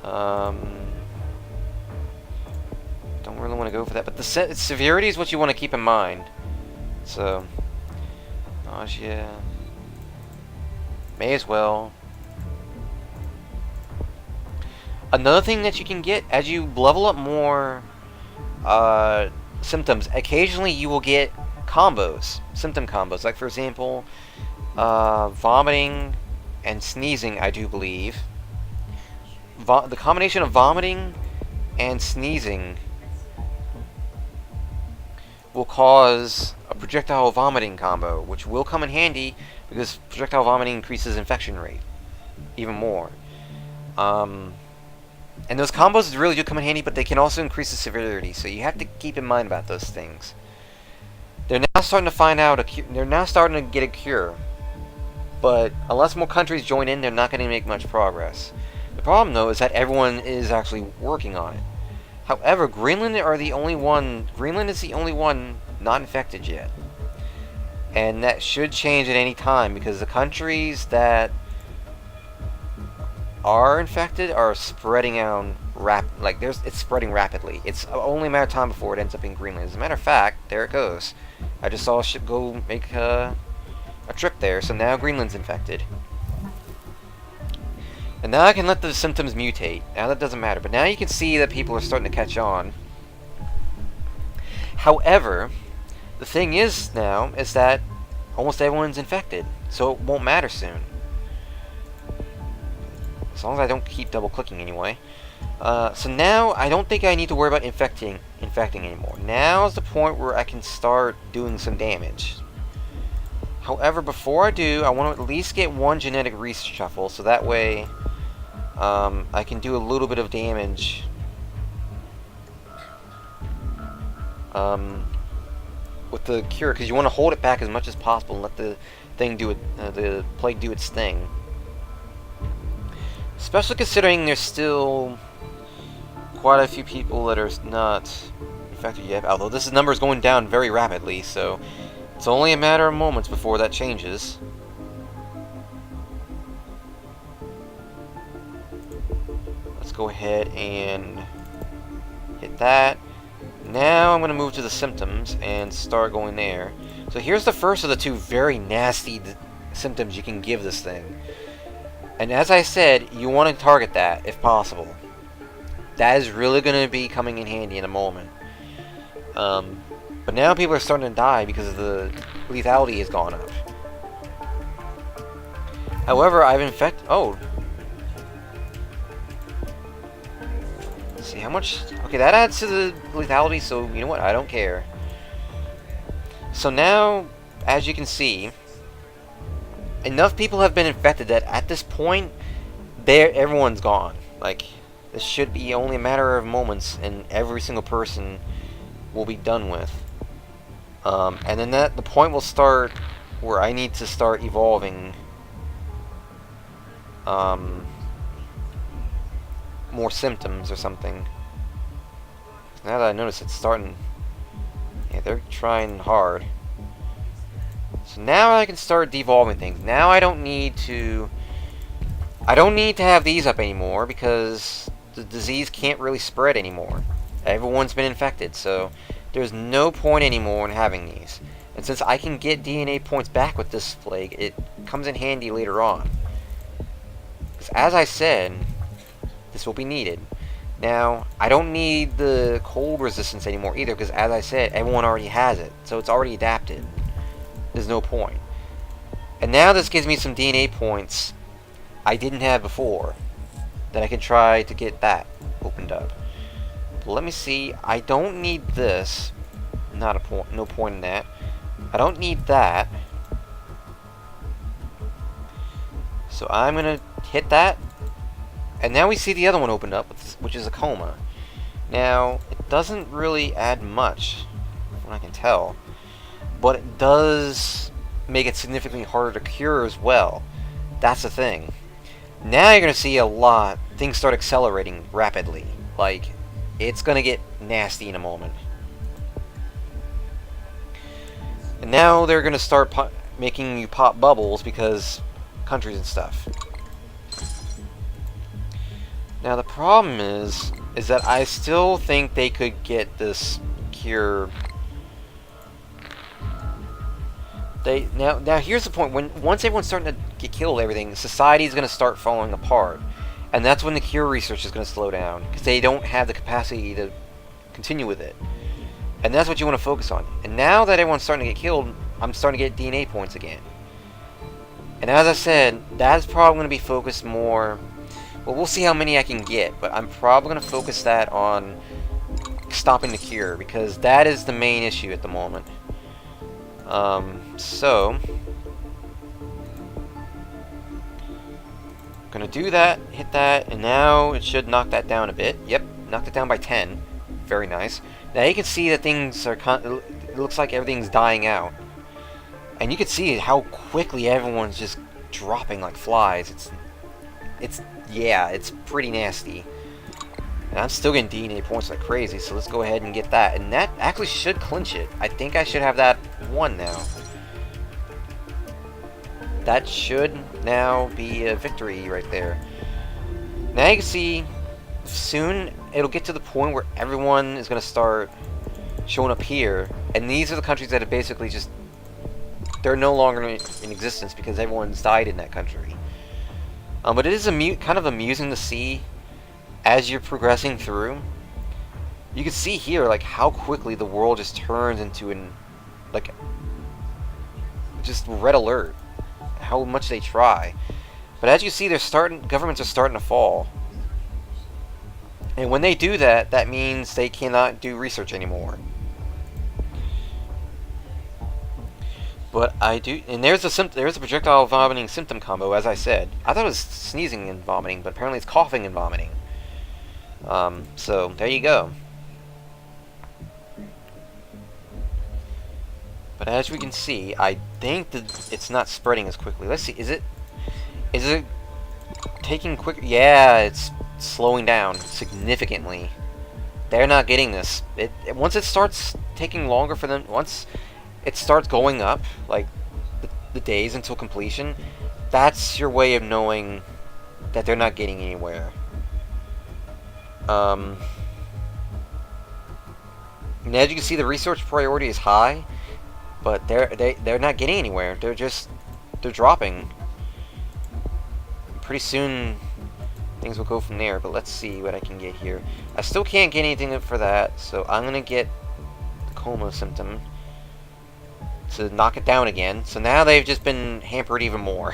Don't really want to go for that, but the severity is what you want to keep in mind. So, nausea. May as well. Another thing that you can get as you level up more symptoms, occasionally you will get combos, symptom combos. Like for example, vomiting and sneezing, I do believe. The combination of vomiting and sneezing will cause a projectile vomiting combo, which will come in handy because projectile vomiting increases infection rate even more. And those combos really do come in handy, but they can also increase the severity, so you have to keep in mind about those things. They're now starting to find out they're now starting to get a cure, but unless more countries join in, they're not going to make much progress. The problem, though, is that everyone is actually working on it. However, Greenland is the only one not infected yet. And that should change at any time, because the countries that are infected are spreading out it's spreading rapidly. It's only a matter of time before it ends up in Greenland. As a matter of fact, there it goes. I just saw a ship go make a trip there, so now Greenland's infected. And now I can let the symptoms mutate. Now that doesn't matter, but now you can see that people are starting to catch on. However, the thing is now is that almost everyone's infected, so it won't matter soon. As long as I don't keep double clicking anyway. So now I don't think I need to worry about infecting anymore. Now is the point where I can start doing some damage. However, before I do, I want to at least get one genetic reshuffle, so that way I can do a little bit of damage with the cure, because you want to hold it back as much as possible and let the thing do it, the plague do its thing. Especially considering there's still quite a few people that are not infected yet. Although this number is going down very rapidly, so it's only a matter of moments before that changes. Let's go ahead and hit that. Now I'm going to move to the symptoms and start going there. So here's the first of the two very nasty symptoms you can give this thing. And as I said, you want to target that if possible. That is really going to be coming in handy in a moment. But now people are starting to die because the lethality has gone up. However, I've infected... Oh. Let's see how much... Okay, that adds to the lethality, so you know what? I don't care. So now, as you can see, enough people have been infected that at this point, everyone's gone. Like, this should be only a matter of moments, and every single person will be done with. And then the point will start where I need to start evolving more symptoms or something. Now that I notice it's starting, yeah, they're trying hard. So now I can start devolving things. Now I don't need to have these up anymore because the disease can't really spread anymore. Everyone's been infected, so there's no point anymore in having these. And since I can get DNA points back with this plague, it comes in handy later on. Because as I said, this will be needed. Now, I don't need the cold resistance anymore either, because as I said, everyone already has it. So it's already adapted. There's no point. And now this gives me some DNA points I didn't have before, that I can try to get that opened up. But let me see. I don't need this. No point in that. I don't need that. So I'm gonna hit that. And now we see the other one opened up, which is a coma. Now, it doesn't really add much, from what I can tell. But it does make it significantly harder to cure as well. That's the thing. Now you're going to see things start accelerating rapidly. Like, it's going to get nasty in a moment. And now they're going to start making you pop bubbles because countries and stuff. Now the problem is that I still think they could get this cure. Now here's the point. Once everyone's starting to get killed, everything, society's going to start falling apart, and that's when the cure research is going to slow down because they don't have the capacity to continue with it, and that's what you want to focus on. And now that everyone's starting to get killed, I'm starting to get DNA points again. And as I said, that's probably going to be focused more. Well, we'll see how many I can get, but I'm probably going to focus that on stopping the cure because that is the main issue at the moment. So gonna do that, hit that, and now it should knock that down a bit. Yep, knocked it down by 10. Very nice. Now you can see that things are it looks like everything's dying out. And you can see how quickly everyone's just dropping like flies. Yeah, it's pretty nasty. And I'm still getting DNA points like crazy, so let's go ahead and get that. And that actually should clinch it. I think I should have that 1 now. That should now be a victory right there. Now you can see, soon it'll get to the point where everyone is going to start showing up here. And these are the countries that have basically just... they're no longer in existence because everyone's died in that country. But it is kind of amusing to see as you're progressing through. You can see here like how quickly the world just turns into just red alert. How much they try. But as you see, governments are starting to fall. And when they do that, that means they cannot do research anymore. But I do, and there's a projectile vomiting symptom combo, as I said. I thought it was sneezing and vomiting, but apparently it's coughing and vomiting. So there you go. But as we can see, I think that it's not spreading as quickly. Let's see, is it taking quick? Yeah, it's slowing down significantly. They're not getting this. Once it starts taking longer for them, once it starts going up, like the days until completion, that's your way of knowing that they're not getting anywhere. And as you can see, the research priority is high, but they're not getting anywhere. They're dropping. Pretty soon things will go from there, but let's see what I can get here. I still can't get anything for that, so I'm gonna get the coma symptom to knock it down again. So now they've just been hampered even more.